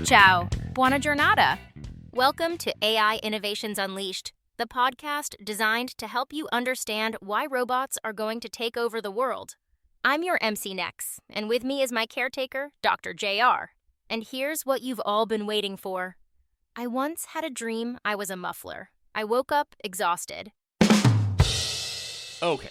Ciao, buona giornata. Welcome to AI Innovations Unleashed, the podcast designed to help you understand why robots are going to take over the world. I'm your MC Nex, and with me is my caretaker, Dr. JR. And here's what you've all been waiting for. I once had a dream I was a muffler. I woke up exhausted. Okay.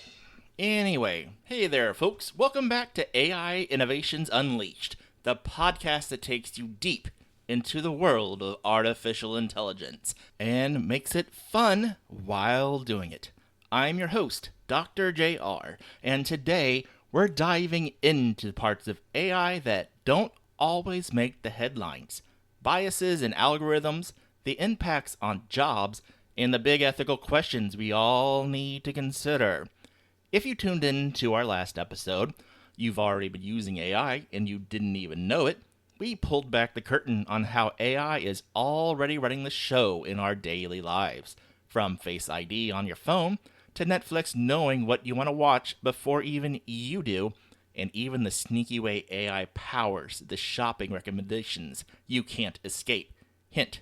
Anyway, hey there, folks. Welcome back to AI Innovations Unleashed, the podcast that takes you deep into the world of artificial intelligence and makes it fun while doing it. I'm your host, Dr. JR, and today we're diving into parts of AI that don't always make the headlines. Biases in algorithms, the impacts on jobs, and the big ethical questions we all need to consider. If you tuned in to our last episode, you've already been using AI and you didn't even know it. We pulled back the curtain on how AI is already running the show in our daily lives. From Face ID on your phone, to Netflix knowing what you want to watch before even you do, and even the sneaky way AI powers the shopping recommendations you can't escape. Hint,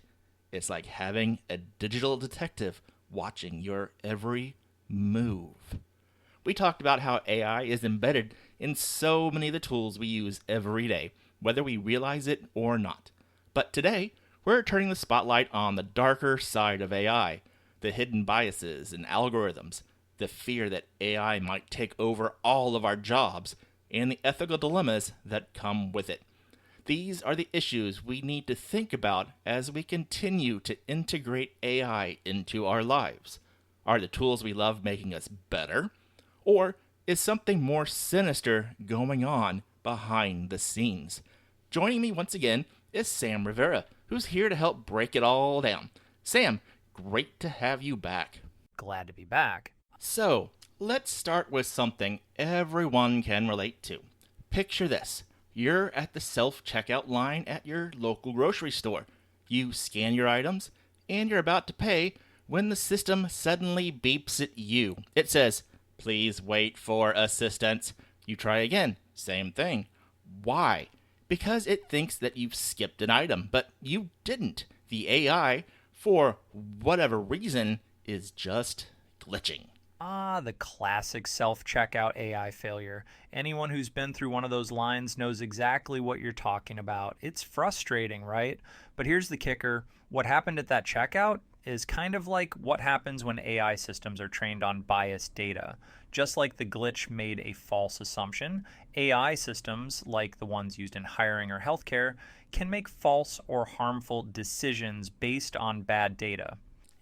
it's like having a digital detective watching your every move. We talked about how AI is embedded in so many of the tools we use every day, whether we realize it or not. But today, we're turning the spotlight on the darker side of AI, the hidden biases and algorithms, the fear that AI might take over all of our jobs, and the ethical dilemmas that come with it. These are the issues we need to think about as we continue to integrate AI into our lives. Are the tools we love making us better? Or is something more sinister going on behind the scenes? Joining me once again is Sam Rivera, who's here to help break it all down. Sam, great to have you back. Glad to be back. So, let's start with something everyone can relate to. Picture this. You're at the self-checkout line at your local grocery store. You scan your items, and you're about to pay when the system suddenly beeps at you. It says, "Please wait for assistance." You try again. Same thing. Why? Because it thinks that you've skipped an item, but you didn't. The AI, for whatever reason, is just glitching. The classic self-checkout AI failure. Anyone who's been through one of those lines knows exactly what you're talking about. It's frustrating, right? But here's the kicker. What happened at that checkout is kind of like what happens when AI systems are trained on biased data. Just like the glitch made a false assumption, AI systems, like the ones used in hiring or healthcare, can make false or harmful decisions based on bad data.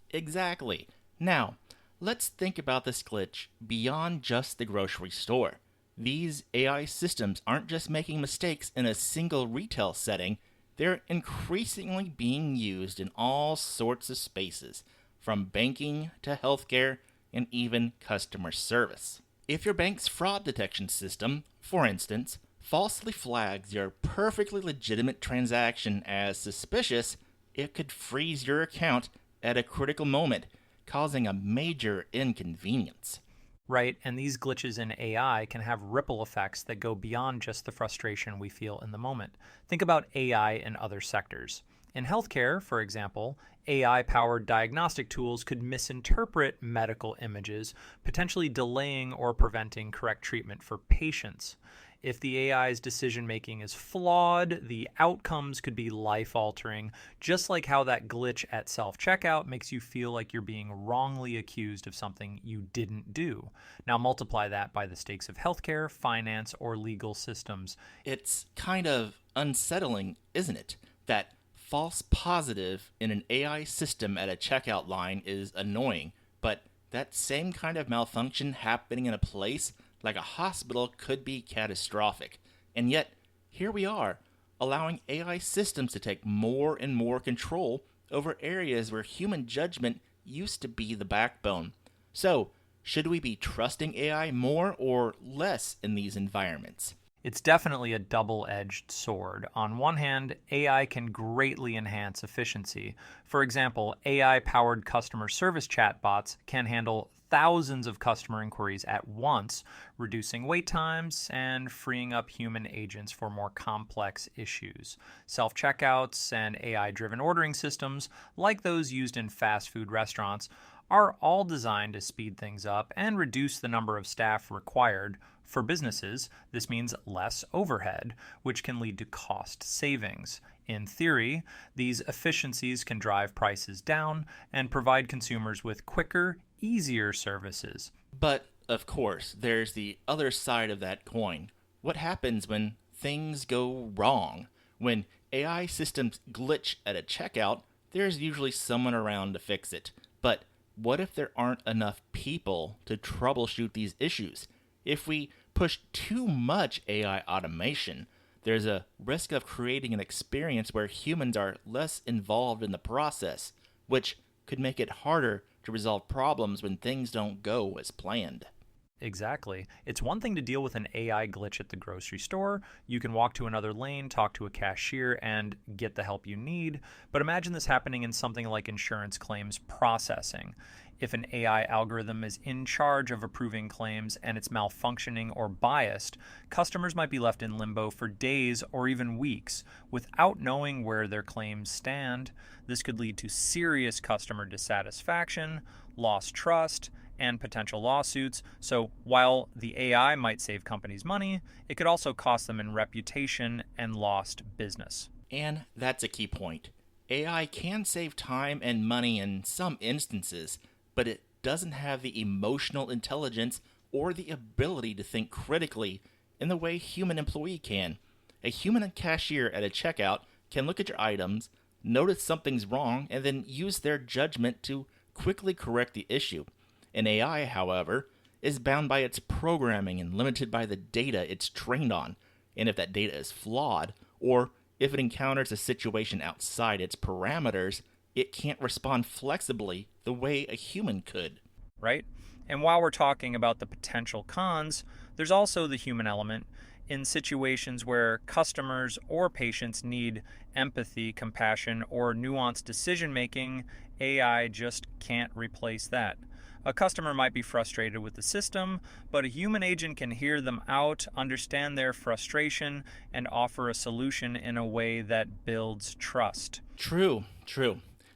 Exactly. Now, let's think about this glitch beyond just the grocery store. These AI systems aren't just making mistakes in a single retail setting, they're increasingly being used in all sorts of spaces, from banking to healthcare and even customer service. If your bank's fraud detection system, for instance, falsely flags your perfectly legitimate transaction as suspicious, it could freeze your account at a critical moment, causing a major inconvenience. Right, and these glitches in AI can have ripple effects that go beyond just the frustration we feel in the moment. Think about AI in other sectors. In healthcare, for example, AI-powered diagnostic tools could misinterpret medical images, potentially delaying or preventing correct treatment for patients. If the AI's decision-making is flawed, the outcomes could be life-altering, just like how that glitch at self-checkout makes you feel like you're being wrongly accused of something you didn't do. Now multiply that by the stakes of healthcare, finance, or legal systems. It's kind of unsettling, isn't it? That false positive in an AI system at a checkout line is annoying, but that same kind of malfunction happening in a place like a hospital could be catastrophic. And yet, here we are, allowing AI systems to take more and more control over areas where human judgment used to be the backbone. So, should we be trusting AI more or less in these environments? It's definitely a double-edged sword. On one hand, AI can greatly enhance efficiency. For example, AI-powered customer service chatbots can handle thousands of customer inquiries at once, reducing wait times and freeing up human agents for more complex issues. Self-checkouts and AI-driven ordering systems, like those used in fast food restaurants, are all designed to speed things up and reduce the number of staff required. For businesses, this means less overhead, which can lead to cost savings. In theory, these efficiencies can drive prices down and provide consumers with quicker, easier services. But, of course, there's the other side of that coin. What happens when things go wrong? When AI systems glitch at a checkout, there's usually someone around to fix it. But what if there aren't enough people to troubleshoot these issues? If we push too much AI automation, there's a risk of creating an experience where humans are less involved in the process, which could make it harder to resolve problems when things don't go as planned. Exactly. It's one thing to deal with an AI glitch at the grocery store. You can walk to another lane, talk to a cashier, and get the help you need. But imagine this happening in something like insurance claims processing. If an AI algorithm is in charge of approving claims and it's malfunctioning or biased, customers might be left in limbo for days or even weeks without knowing where their claims stand. This could lead to serious customer dissatisfaction, lost trust, and potential lawsuits. So while the AI might save companies money, it could also cost them in reputation and lost business. And that's a key point. AI can save time and money in some instances, but it doesn't have the emotional intelligence or the ability to think critically in the way human employee can. A human cashier at a checkout can look at your items, notice something's wrong, and then use their judgment to quickly correct the issue. An AI, however, is bound by its programming and limited by the data it's trained on. And if that data is flawed, or if it encounters a situation outside its parameters, it can't respond flexibly the way a human could. Right? And while we're talking about the potential cons, there's also the human element. In situations where customers or patients need empathy, compassion, or nuanced decision making, AI just can't replace that. A customer might be frustrated with the system, but a human agent can hear them out, understand their frustration, and offer a solution in a way that builds trust. True.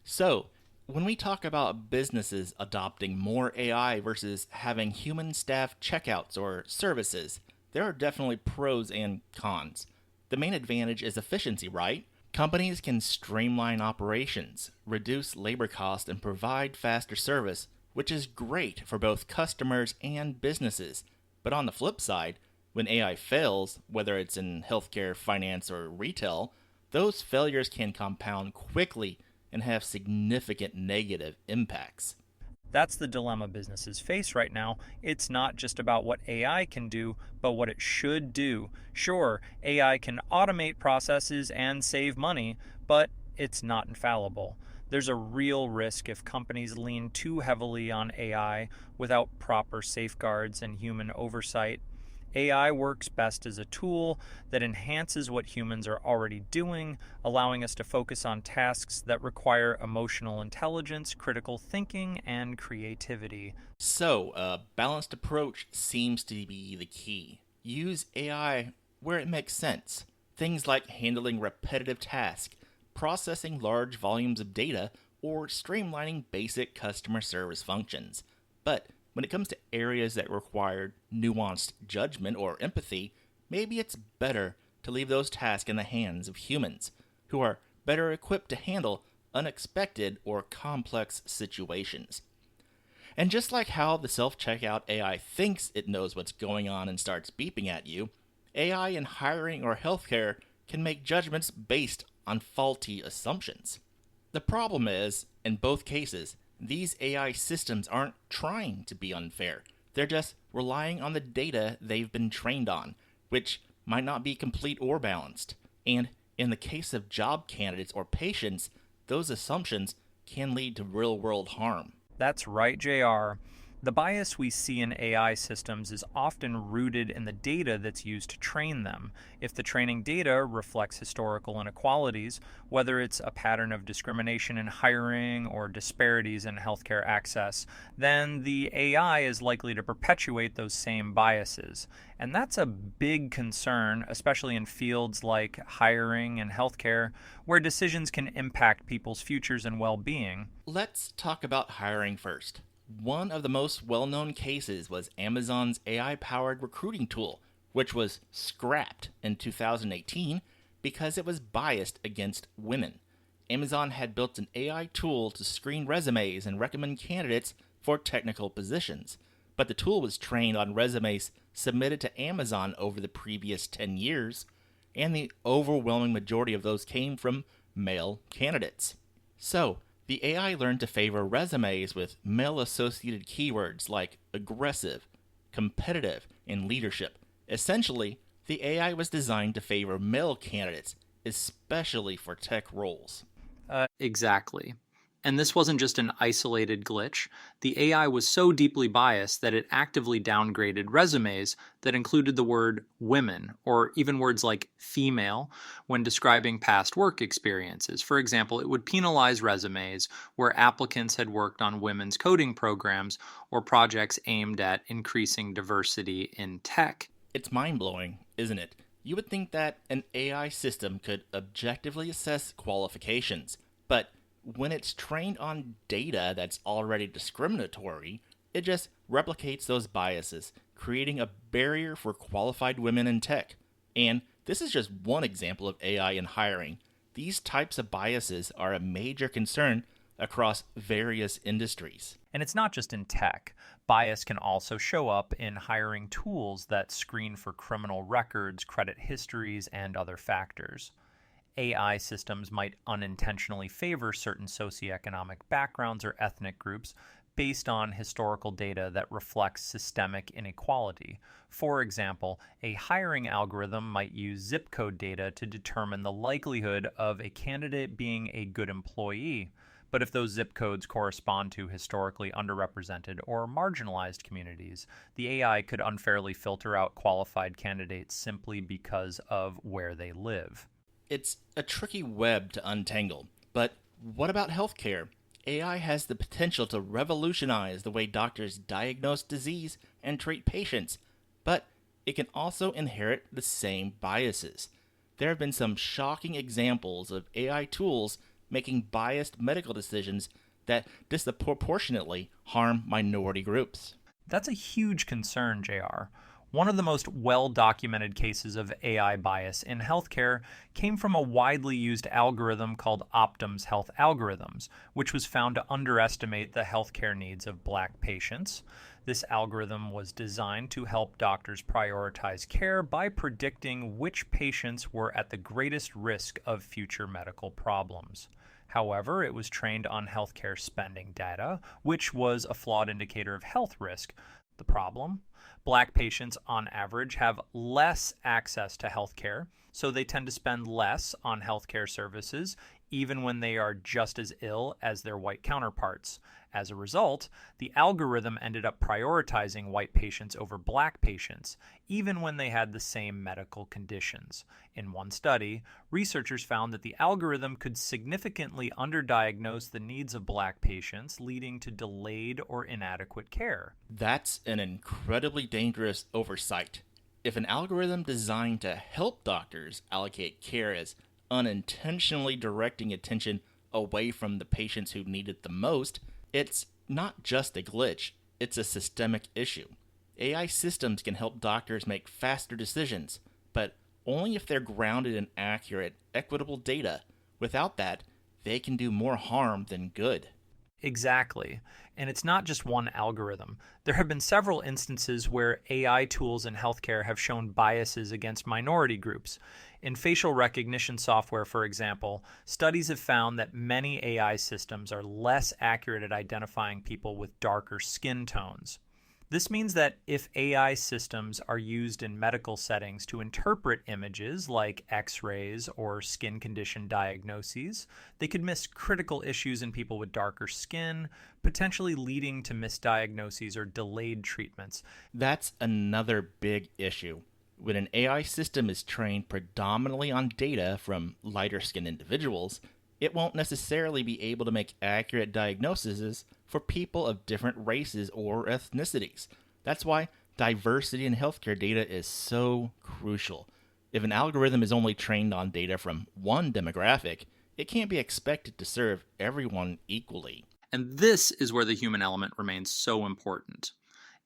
So, when we talk about businesses adopting more AI versus having human staff checkouts or services, there are definitely pros and cons. The main advantage is efficiency, right? Companies can streamline operations, reduce labor costs, and provide faster service, which is great for both customers and businesses. But on the flip side, when AI fails, whether it's in healthcare, finance, or retail, those failures can compound quickly and have significant negative impacts. That's the dilemma businesses face right now. It's not just about what AI can do, but what it should do. Sure, AI can automate processes and save money, but it's not infallible. There's a real risk if companies lean too heavily on AI without proper safeguards and human oversight. AI works best as a tool that enhances what humans are already doing, allowing us to focus on tasks that require emotional intelligence, critical thinking, and creativity. So, a balanced approach seems to be the key. Use AI where it makes sense. Things like handling repetitive tasks, processing large volumes of data, or streamlining basic customer service functions. But when it comes to areas that require nuanced judgment or empathy, maybe it's better to leave those tasks in the hands of humans, who are better equipped to handle unexpected or complex situations. And just like how the self-checkout AI thinks it knows what's going on and starts beeping at you, AI in hiring or healthcare can make judgments based on faulty assumptions. The problem is, in both cases, these AI systems aren't trying to be unfair. They're just relying on the data they've been trained on, which might not be complete or balanced. And in the case of job candidates or patients, those assumptions can lead to real-world harm. That's right, JR. The bias we see in AI systems is often rooted in the data that's used to train them. If the training data reflects historical inequalities, whether it's a pattern of discrimination in hiring or disparities in healthcare access, then the AI is likely to perpetuate those same biases. And that's a big concern, especially in fields like hiring and healthcare, where decisions can impact people's futures and well-being. Let's talk about hiring first. One of the most well-known cases was Amazon's AI-powered recruiting tool, which was scrapped in 2018 because it was biased against women. Amazon had built an AI tool to screen resumes and recommend candidates for technical positions, but the tool was trained on resumes submitted to Amazon over the previous 10 years, and the overwhelming majority of those came from male candidates. So, the AI learned to favor resumes with male-associated keywords like aggressive, competitive, and leadership. Essentially, the AI was designed to favor male candidates, especially for tech roles. Exactly. And this wasn't just an isolated glitch. The AI was so deeply biased that it actively downgraded resumes that included the word women, or even words like female, when describing past work experiences. For example, it would penalize resumes where applicants had worked on women's coding programs or projects aimed at increasing diversity in tech. It's mind-blowing, isn't it? You would think that an AI system could objectively assess qualifications, but when it's trained on data that's already discriminatory, it just replicates those biases, creating a barrier for qualified women in tech. And this is just one example of AI in hiring. These types of biases are a major concern across various industries. And it's not just in tech. Bias can also show up in hiring tools that screen for criminal records, credit histories, and other factors. AI systems might unintentionally favor certain socioeconomic backgrounds or ethnic groups based on historical data that reflects systemic inequality. For example, a hiring algorithm might use zip code data to determine the likelihood of a candidate being a good employee. But if those zip codes correspond to historically underrepresented or marginalized communities, the AI could unfairly filter out qualified candidates simply because of where they live. It's a tricky web to untangle, but what about healthcare? AI has the potential to revolutionize the way doctors diagnose disease and treat patients, but it can also inherit the same biases. There have been some shocking examples of AI tools making biased medical decisions that disproportionately harm minority groups. That's a huge concern, JR. One of the most well-documented cases of AI bias in healthcare came from a widely used algorithm called Optum's health algorithms, which was found to underestimate the healthcare needs of Black patients. This algorithm was designed to help doctors prioritize care by predicting which patients were at the greatest risk of future medical problems. However, it was trained on healthcare spending data, which was a flawed indicator of health risk. The problem? Black patients, on average, have less access to health care, so they tend to spend less on healthcare services, even when they are just as ill as their white counterparts. As a result, the algorithm ended up prioritizing white patients over Black patients, even when they had the same medical conditions. In one study, researchers found that the algorithm could significantly underdiagnose the needs of Black patients, leading to delayed or inadequate care. That's an incredibly dangerous oversight. If an algorithm designed to help doctors allocate care is unintentionally directing attention away from the patients who need it the most, it's not just a glitch, it's a systemic issue. AI systems can help doctors make faster decisions, but only if they're grounded in accurate, equitable data. Without that, they can do more harm than good. Exactly. And it's not just one algorithm. There have been several instances where AI tools in healthcare have shown biases against minority groups. In facial recognition software, for example, studies have found that many AI systems are less accurate at identifying people with darker skin tones. This means that if AI systems are used in medical settings to interpret images like X-rays or skin condition diagnoses, they could miss critical issues in people with darker skin, potentially leading to misdiagnoses or delayed treatments. That's another big issue. When an AI system is trained predominantly on data from lighter skinned individuals, it won't necessarily be able to make accurate diagnoses for people of different races or ethnicities. That's why diversity in healthcare data is so crucial. If an algorithm is only trained on data from one demographic, it can't be expected to serve everyone equally. And this is where the human element remains so important.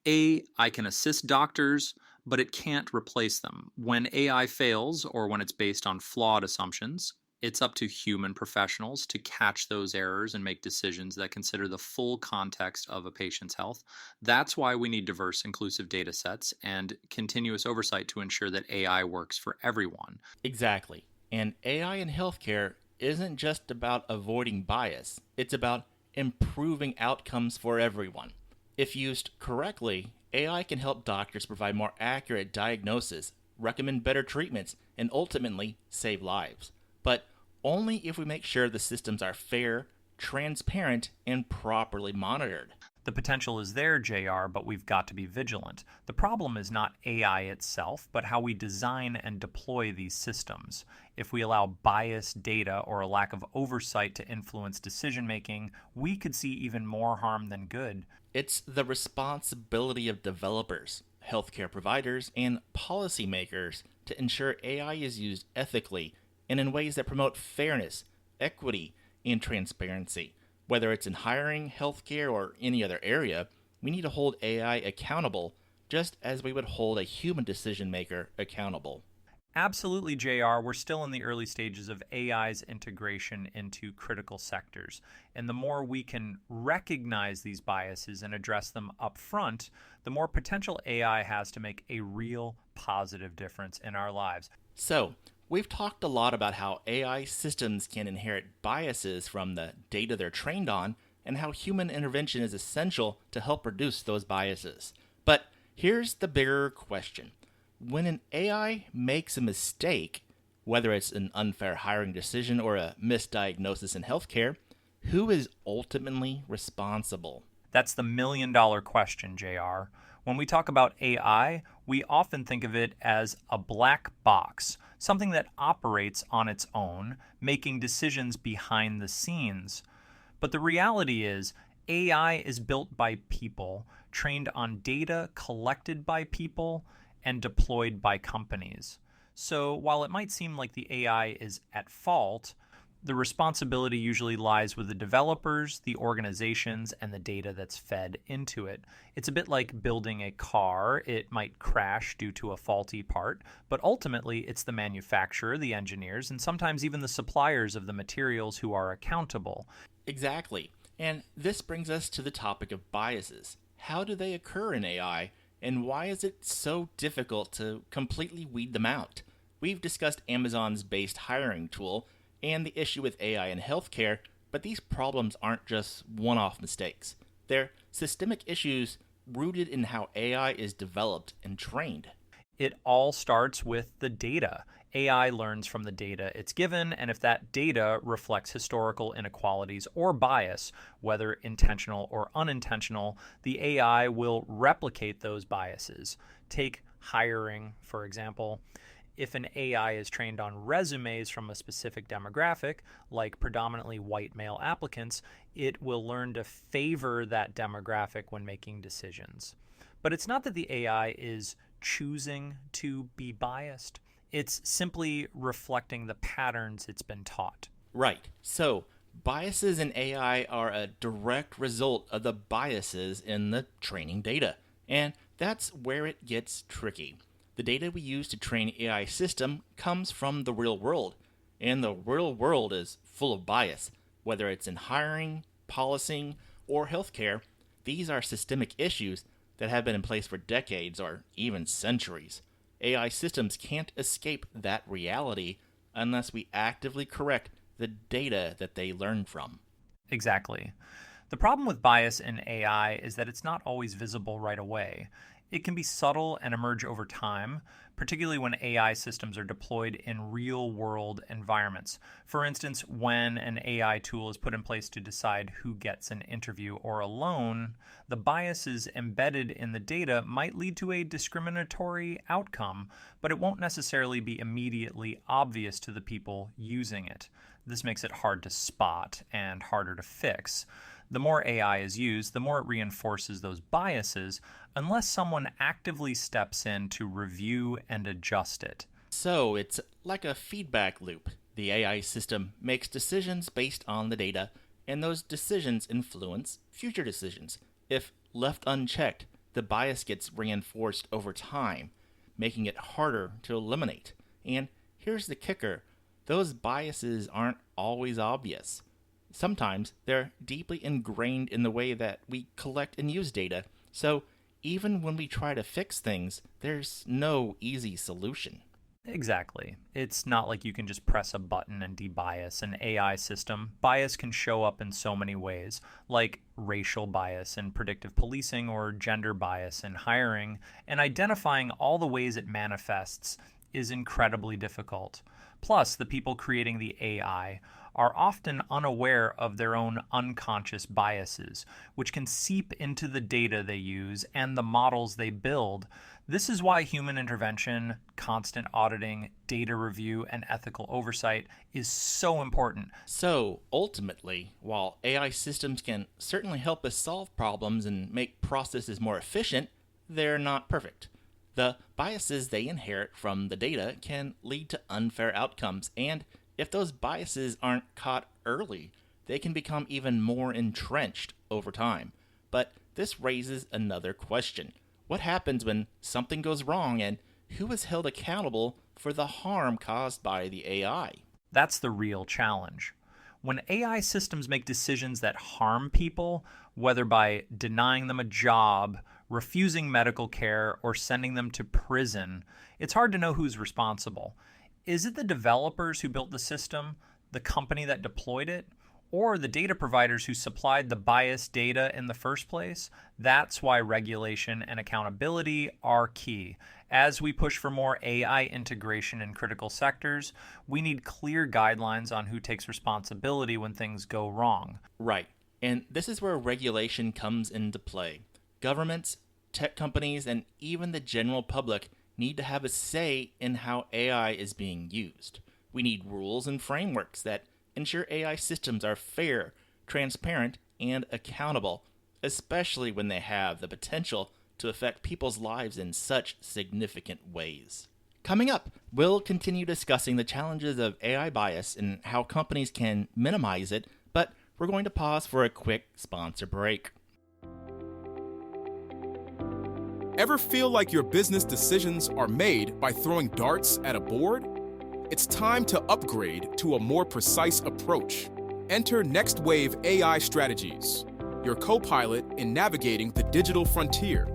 AI can assist doctors, but it can't replace them. When AI fails, or when it's based on flawed assumptions, it's up to human professionals to catch those errors and make decisions that consider the full context of a patient's health. That's why we need diverse, inclusive data sets and continuous oversight to ensure that AI works for everyone. Exactly. And AI in healthcare isn't just about avoiding bias, it's about improving outcomes for everyone. If used correctly, AI can help doctors provide more accurate diagnosis, recommend better treatments, and ultimately save lives. But only if we make sure the systems are fair, transparent, and properly monitored. The potential is there, JR, but we've got to be vigilant. The problem is not AI itself, but how we design and deploy these systems. If we allow biased data or a lack of oversight to influence decision making, we could see even more harm than good. It's the responsibility of developers, healthcare providers, and policymakers to ensure AI is used ethically and in ways that promote fairness, equity, and transparency. Whether it's in hiring, healthcare, or any other area, we need to hold AI accountable just as we would hold a human decision maker accountable. Absolutely, JR. We're still in the early stages of AI's integration into critical sectors. And the more we can recognize these biases and address them up front, the more potential AI has to make a real positive difference in our lives. So, we've talked a lot about how AI systems can inherit biases from the data they're trained on and how human intervention is essential to help reduce those biases. But here's the bigger question. When an AI makes a mistake, whether it's an unfair hiring decision or a misdiagnosis in healthcare, who is ultimately responsible? That's the million-dollar question, JR. When we talk about AI, we often think of it as a black box, something that operates on its own, making decisions behind the scenes. But the reality is, AI is built by people, trained on data collected by people, and deployed by companies. So while it might seem like the AI is at fault, the responsibility usually lies with the developers, the organizations, and the data that's fed into it. It's a bit like building a car. It might crash due to a faulty part, but ultimately it's the manufacturer, the engineers, and sometimes even the suppliers of the materials who are accountable. Exactly. And this brings us to the topic of biases. How do they occur in AI, and why is it so difficult to completely weed them out? We've discussed Amazon's based hiring tool and the issue with AI in healthcare, but these problems aren't just one-off mistakes. They're systemic issues rooted in how AI is developed and trained. It all starts with the data. AI learns from the data it's given, and if that data reflects historical inequalities or bias, whether intentional or unintentional, the AI will replicate those biases. Take hiring, for example. If an AI is trained on resumes from a specific demographic, like predominantly white male applicants, it will learn to favor that demographic when making decisions. But it's not that the AI is choosing to be biased. It's simply reflecting the patterns it's been taught. Right. So, biases in AI are a direct result of the biases in the training data. And that's where it gets tricky. The data we use to train AI system comes from the real world, and the real world is full of bias. Whether it's in hiring, policing, or healthcare, these are systemic issues that have been in place for decades or even centuries. AI systems can't escape that reality unless we actively correct the data that they learn from. Exactly. The problem with bias in AI is that it's not always visible right away. It can be subtle and emerge over time, particularly when AI systems are deployed in real-world environments. For instance, when an AI tool is put in place to decide who gets an interview or a loan, the biases embedded in the data might lead to a discriminatory outcome, but it won't necessarily be immediately obvious to the people using it. This makes it hard to spot and harder to fix. The more AI is used, the more it reinforces those biases, unless someone actively steps in to review and adjust it. So it's like a feedback loop. The AI system makes decisions based on the data, and those decisions influence future decisions. If left unchecked, the bias gets reinforced over time, making it harder to eliminate. And here's the kicker. Those biases aren't always obvious. Sometimes they're deeply ingrained in the way that we collect and use data, so even when we try to fix things, there's no easy solution. Exactly. It's not like you can just press a button and debias an AI system. Bias can show up in so many ways, like racial bias in predictive policing or gender bias in hiring, and identifying all the ways it manifests is incredibly difficult. Plus, the people creating the AI are often unaware of their own unconscious biases, which can seep into the data they use and the models they build. This is why human intervention, constant auditing, data review, and ethical oversight is so important. So, ultimately, while AI systems can certainly help us solve problems and make processes more efficient, they're not perfect. The biases they inherit from the data can lead to unfair outcomes, and if those biases aren't caught early, they can become even more entrenched over time. But this raises another question. What happens when something goes wrong, and who is held accountable for the harm caused by the AI? That's the real challenge. When AI systems make decisions that harm people, whether by denying them a job, refusing medical care, or sending them to prison, it's hard to know who's responsible. Is it the developers who built the system, the company that deployed it, or the data providers who supplied the biased data in the first place? That's why regulation and accountability are key. As we push for more AI integration in critical sectors, we need clear guidelines on who takes responsibility when things go wrong. Right. And this is where regulation comes into play. Governments, tech companies, and even the general public need to have a say in how AI is being used. We need rules and frameworks that ensure AI systems are fair, transparent, and accountable, especially when they have the potential to affect people's lives in such significant ways. Coming up, we'll continue discussing the challenges of AI bias and how companies can minimize it, but we're going to pause for a quick sponsor break. Ever feel like your business decisions are made by throwing darts at a board? It's time to upgrade to a more precise approach. Enter Next Wave AI Strategies, your co-pilot in navigating the digital frontier.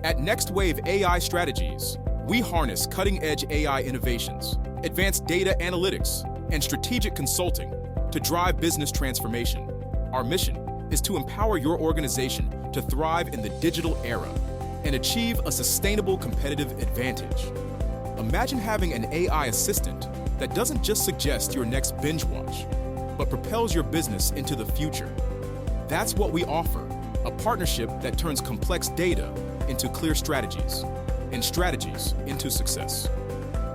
At Next Wave AI Strategies, we harness cutting-edge AI innovations, advanced data analytics, and strategic consulting to drive business transformation. Our mission is to empower your organization to thrive in the digital era and achieve a sustainable competitive advantage. Imagine having an AI assistant that doesn't just suggest your next binge watch, but propels your business into the future. That's what we offer, a partnership that turns complex data into clear strategies, and strategies into success.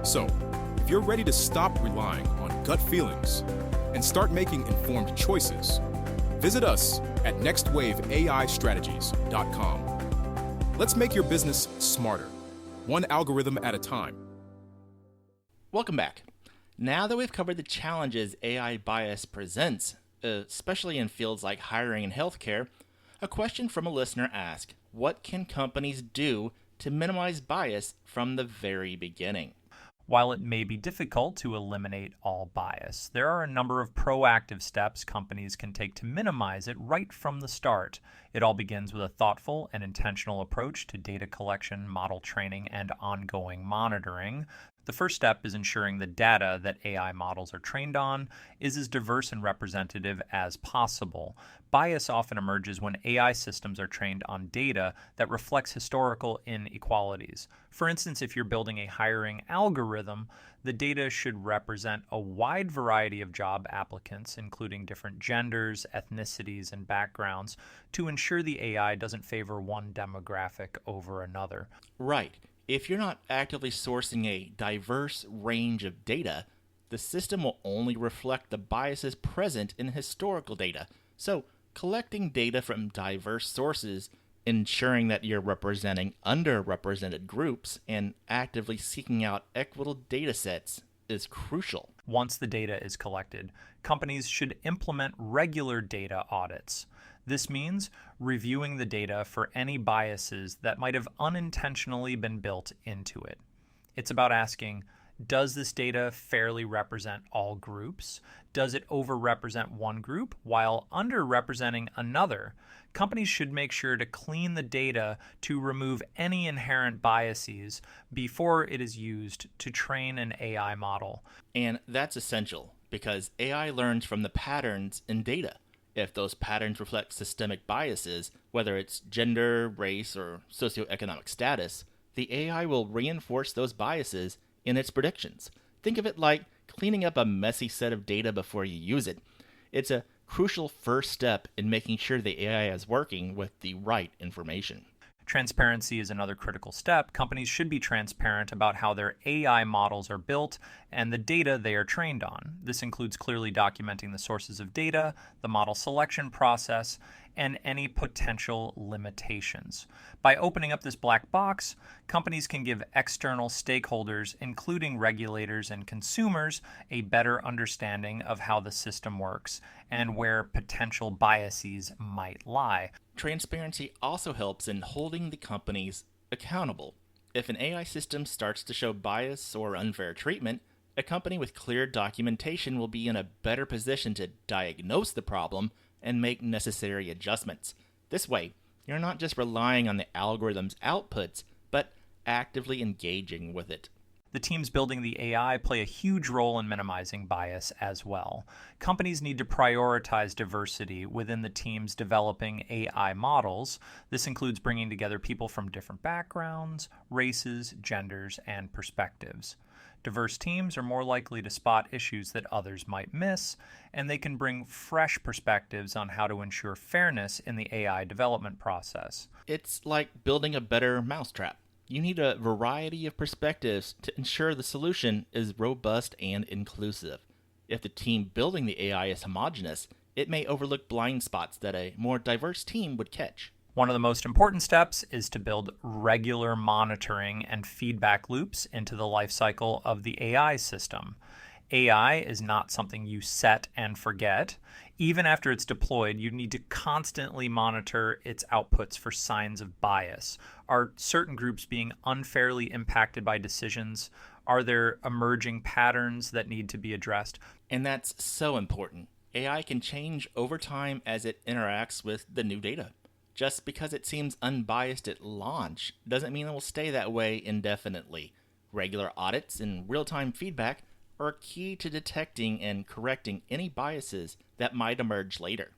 So, if you're ready to stop relying on gut feelings and start making informed choices, visit us at nextwaveaistrategies.com. Let's make your business smarter, one algorithm at a time. Welcome back. Now that we've covered the challenges AI bias presents, especially in fields like hiring and healthcare, a question from a listener asked, what can companies do to minimize bias from the very beginning? While it may be difficult to eliminate all bias, there are a number of proactive steps companies can take to minimize it right from the start. It all begins with a thoughtful and intentional approach to data collection, model training, and ongoing monitoring. The first step is ensuring the data that AI models are trained on is as diverse and representative as possible. Bias often emerges when AI systems are trained on data that reflects historical inequalities. For instance, if you're building a hiring algorithm, the data should represent a wide variety of job applicants, including different genders, ethnicities, and backgrounds, to ensure the AI doesn't favor one demographic over another. Right. If you're not actively sourcing a diverse range of data, the system will only reflect the biases present in historical data. So, collecting data from diverse sources, ensuring that you're representing underrepresented groups, and actively seeking out equitable data sets is crucial. Once the data is collected, companies should implement regular data audits. This means reviewing the data for any biases that might have unintentionally been built into it. It's about asking, does this data fairly represent all groups? Does it overrepresent one group while underrepresenting another? Companies should make sure to clean the data to remove any inherent biases before it is used to train an AI model. And that's essential because AI learns from the patterns in data. If those patterns reflect systemic biases, whether it's gender, race, or socioeconomic status, the AI will reinforce those biases in its predictions. Think of it like cleaning up a messy set of data before you use it. It's a crucial first step in making sure the AI is working with the right information. Transparency is another critical step. Companies should be transparent about how their AI models are built and the data they are trained on. This includes clearly documenting the sources of data, the model selection process, and any potential limitations. By opening up this black box, companies can give external stakeholders, including regulators and consumers, a better understanding of how the system works and where potential biases might lie. Transparency also helps in holding the companies accountable. If an AI system starts to show bias or unfair treatment, a company with clear documentation will be in a better position to diagnose the problem and make necessary adjustments. This way, you're not just relying on the algorithm's outputs, but actively engaging with it. The teams building the AI play a huge role in minimizing bias as well. Companies need to prioritize diversity within the teams developing AI models. This includes bringing together people from different backgrounds, races, genders, and perspectives. Diverse teams are more likely to spot issues that others might miss, and they can bring fresh perspectives on how to ensure fairness in the AI development process. It's like building a better mousetrap. You need a variety of perspectives to ensure the solution is robust and inclusive. If the team building the AI is homogeneous, it may overlook blind spots that a more diverse team would catch. One of the most important steps is to build regular monitoring and feedback loops into the life cycle of the AI system. AI is not something you set and forget. Even after it's deployed, you need to constantly monitor its outputs for signs of bias. Are certain groups being unfairly impacted by decisions? Are there emerging patterns that need to be addressed? And that's so important. AI can change over time as it interacts with the new data. Just because it seems unbiased at launch doesn't mean it will stay that way indefinitely. Regular audits and real-time feedback are key to detecting and correcting any biases that might emerge later.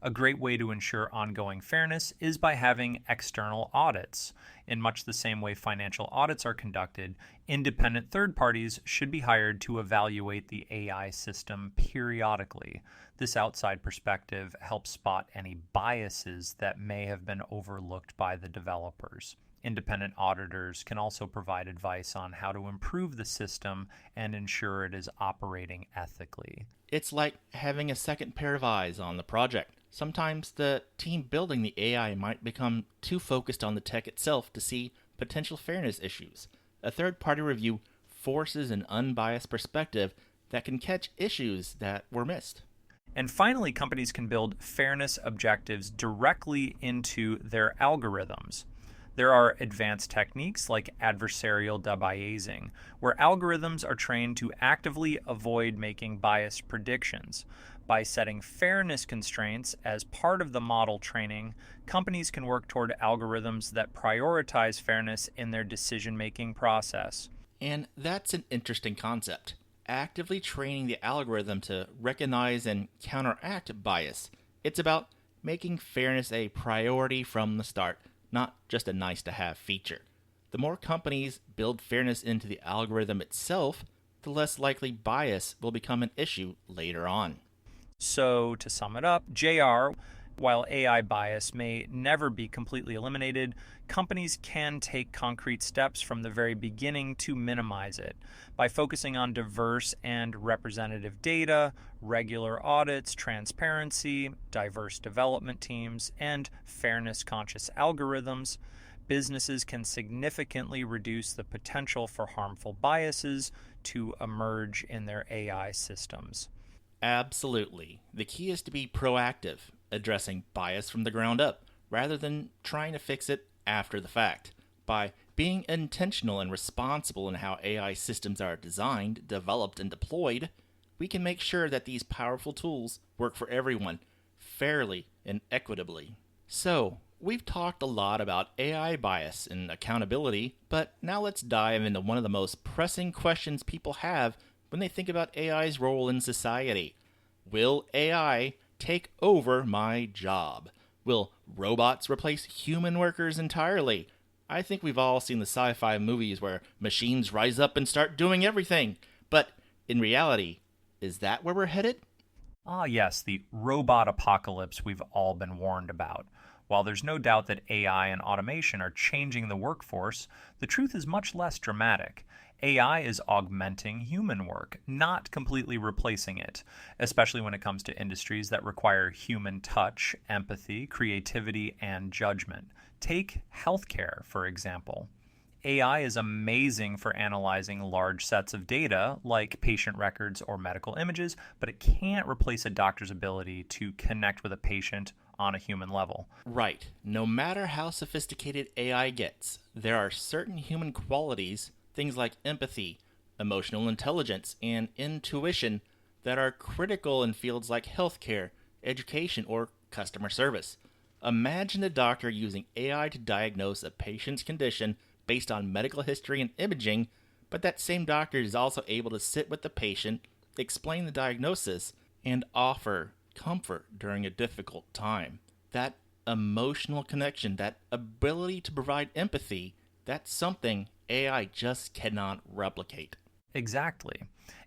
A great way to ensure ongoing fairness is by having external audits. In much the same way financial audits are conducted, independent third parties should be hired to evaluate the AI system periodically. This outside perspective helps spot any biases that may have been overlooked by the developers. Independent auditors can also provide advice on how to improve the system and ensure it is operating ethically. It's like having a second pair of eyes on the project. Sometimes the team building the AI might become too focused on the tech itself to see potential fairness issues. A third-party review forces an unbiased perspective that can catch issues that were missed. And finally, companies can build fairness objectives directly into their algorithms. There are advanced techniques like adversarial debiasing, where algorithms are trained to actively avoid making biased predictions. By setting fairness constraints as part of the model training, companies can work toward algorithms that prioritize fairness in their decision-making process. And that's an interesting concept. Actively training the algorithm to recognize and counteract bias. It's about making fairness a priority from the start, not just a nice-to-have feature. The more companies build fairness into the algorithm itself, the less likely bias will become an issue later on. So, to sum it up, JR, while AI bias may never be completely eliminated, companies can take concrete steps from the very beginning to minimize it by focusing on diverse and representative data, regular audits, transparency, diverse development teams, and fairness-conscious algorithms. Businesses can significantly reduce the potential for harmful biases to emerge in their AI systems. Absolutely. The key is to be proactive, addressing bias from the ground up, rather than trying to fix it after the fact. By being intentional and responsible in how AI systems are designed, developed, and deployed, we can make sure that these powerful tools work for everyone, fairly and equitably. So, we've talked a lot about AI bias and accountability, but now let's dive into one of the most pressing questions people have when they think about AI's role in society. Will AI take over my job? Will robots replace human workers entirely? I think we've all seen the sci-fi movies where machines rise up and start doing everything. But in reality, is that where we're headed? Yes, the robot apocalypse we've all been warned about. While there's no doubt that AI and automation are changing the workforce, the truth is much less dramatic. AI is augmenting human work, not completely replacing it, especially when it comes to industries that require human touch, empathy, creativity, and judgment. Take healthcare, for example. AI is amazing for analyzing large sets of data, like patient records or medical images, but it can't replace a doctor's ability to connect with a patient on a human level. Right. No matter how sophisticated AI gets, there are certain human qualities, things like empathy, emotional intelligence, and intuition, that are critical in fields like healthcare, education, or customer service. Imagine a doctor using AI to diagnose a patient's condition based on medical history and imaging, but that same doctor is also able to sit with the patient, explain the diagnosis, and offer comfort during a difficult time. That emotional connection, that ability to provide empathy, that's something AI just cannot replicate. Exactly.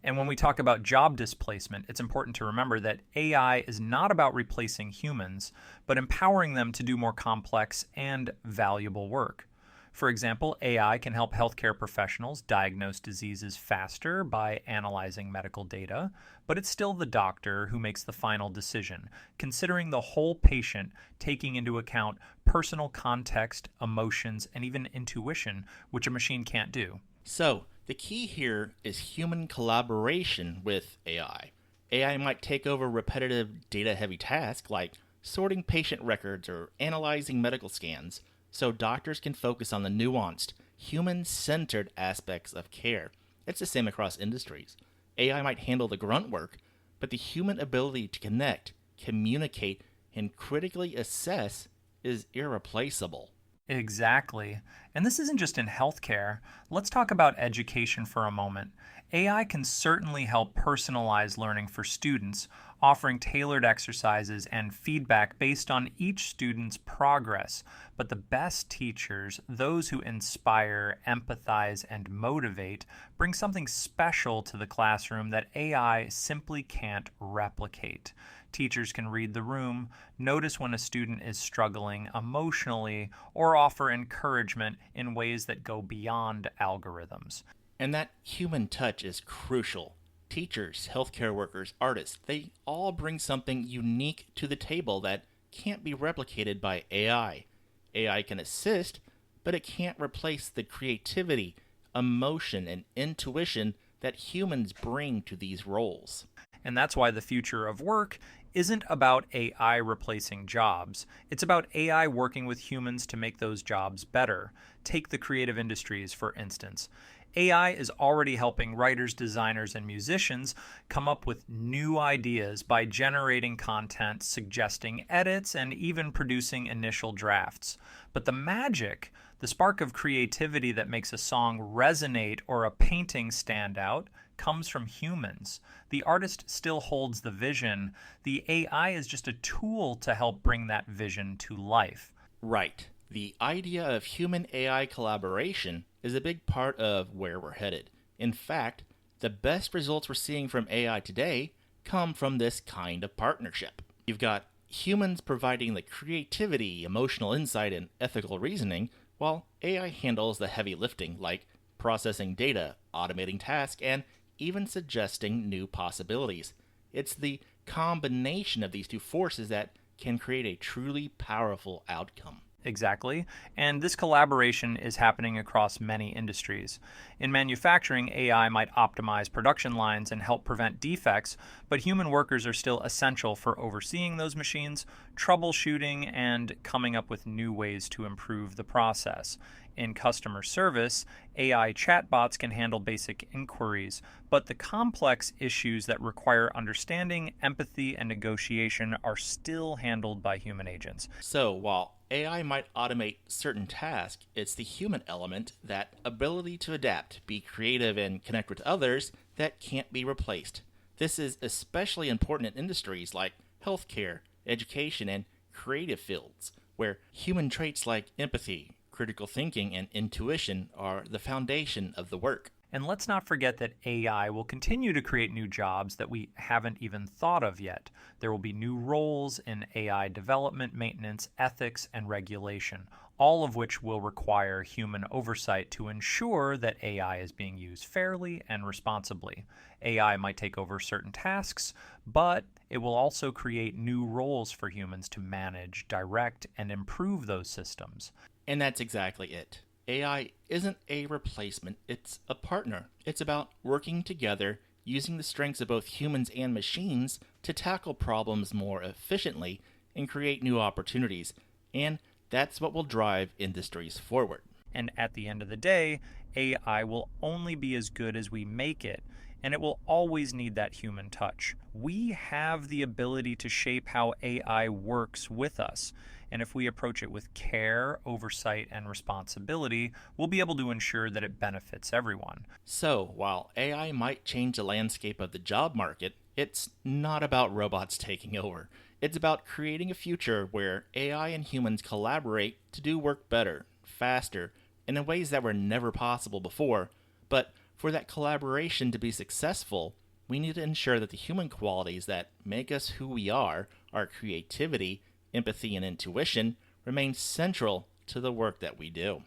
And when we talk about job displacement, it's important to remember that AI is not about replacing humans, but empowering them to do more complex and valuable work. For example, AI can help healthcare professionals diagnose diseases faster by analyzing medical data, but it's still the doctor who makes the final decision, considering the whole patient, taking into account personal context, emotions, and even intuition, which a machine can't do. So, the key here is human collaboration with AI. AI might take over repetitive data-heavy tasks like sorting patient records or analyzing medical scans, so doctors can focus on the nuanced, human-centered aspects of care. It's the same across industries. AI might handle the grunt work, but the human ability to connect, communicate, and critically assess is irreplaceable. Exactly. And this isn't just in healthcare. Let's talk about education for a moment. AI can certainly help personalize learning for students, offering tailored exercises and feedback based on each student's progress. But the best teachers, those who inspire, empathize, and motivate, bring something special to the classroom that AI simply can't replicate. Teachers can read the room, notice when a student is struggling emotionally, or offer encouragement in ways that go beyond algorithms. And that human touch is crucial. Teachers, healthcare workers, artists, they all bring something unique to the table that can't be replicated by AI. AI can assist, but it can't replace the creativity, emotion, and intuition that humans bring to these roles. And that's why the future of work isn't about AI replacing jobs. It's about AI working with humans to make those jobs better. Take the creative industries, for instance. AI is already helping writers, designers, and musicians come up with new ideas by generating content, suggesting edits, and even producing initial drafts. But the magic The spark of creativity that makes a song resonate or a painting stand out comes from humans. The artist still holds the vision. The AI is just a tool to help bring that vision to life. Right. The idea of human-AI collaboration is a big part of where we're headed. In fact, the best results we're seeing from AI today come from this kind of partnership. You've got humans providing the creativity, emotional insight, and ethical reasoning, while AI handles the heavy lifting like processing data, automating tasks, and even suggesting new possibilities. It's the combination of these two forces that can create a truly powerful outcome. Exactly. And this collaboration is happening across many industries. In manufacturing, AI might optimize production lines and help prevent defects, but human workers are still essential for overseeing those machines, troubleshooting, and coming up with new ways to improve the process. In customer service, AI chatbots can handle basic inquiries, but the complex issues that require understanding, empathy, and negotiation are still handled by human agents. So, while AI might automate certain tasks, it's the human element, that ability to adapt, be creative, and connect with others that can't be replaced. This is especially important in industries like healthcare, education, and creative fields, where human traits like empathy, critical thinking, and intuition are the foundation of the work. And let's not forget that AI will continue to create new jobs that we haven't even thought of yet. There will be new roles in AI development, maintenance, ethics, and regulation, all of which will require human oversight to ensure that AI is being used fairly and responsibly. AI might take over certain tasks, but it will also create new roles for humans to manage, direct, and improve those systems. And that's exactly it. AI isn't a replacement, it's a partner. It's about working together, using the strengths of both humans and machines to tackle problems more efficiently and create new opportunities. And that's what will drive industries forward. And at the end of the day, AI will only be as good as we make it, and it will always need that human touch. We have the ability to shape how AI works with us. And if we approach it with care, oversight, and responsibility, we'll be able to ensure that it benefits everyone. So, while AI might change the landscape of the job market, it's not about robots taking over. It's about creating a future where AI and humans collaborate to do work better, faster, and in ways that were never possible before. But for that collaboration to be successful, we need to ensure that the human qualities that make us who we are, our creativity, empathy, and intuition, remain central to the work that we do.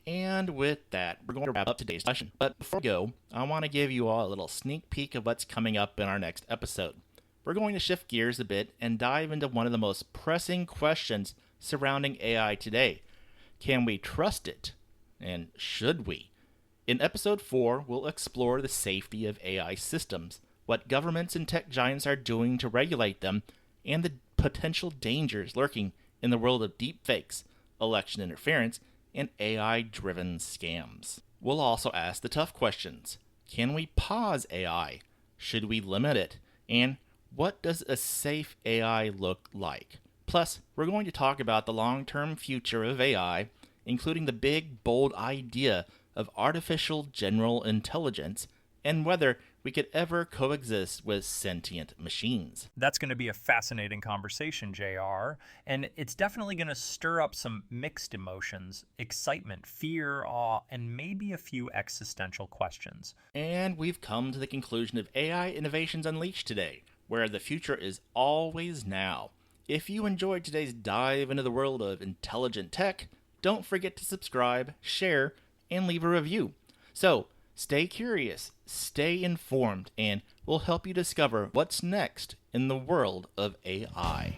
And with that, we're going to wrap up today's session. But before we go, I want to give you all a little sneak peek of what's coming up in our next episode. We're going to shift gears a bit and dive into one of the most pressing questions surrounding AI today. Can we trust it? And should we? In episode 4, we'll explore the safety of AI systems, what governments and tech giants are doing to regulate them, and the potential dangers lurking in the world of deepfakes, election interference, and AI-driven scams. We'll also ask the tough questions. Can we pause AI? Should we limit it? And what does a safe AI look like? Plus, we're going to talk about the long-term future of AI, including the big, bold idea of artificial general intelligence, and whether we could ever coexist with sentient machines. That's going to be a fascinating conversation, JR, and it's definitely going to stir up some mixed emotions, excitement, fear, awe, and maybe a few existential questions. And we've come to the conclusion of AI Innovations Unleashed today, where the future is always now. If you enjoyed today's dive into the world of intelligent tech, don't forget to subscribe, share, and leave a review. So, stay curious, stay informed, and we'll help you discover what's next in the world of AI.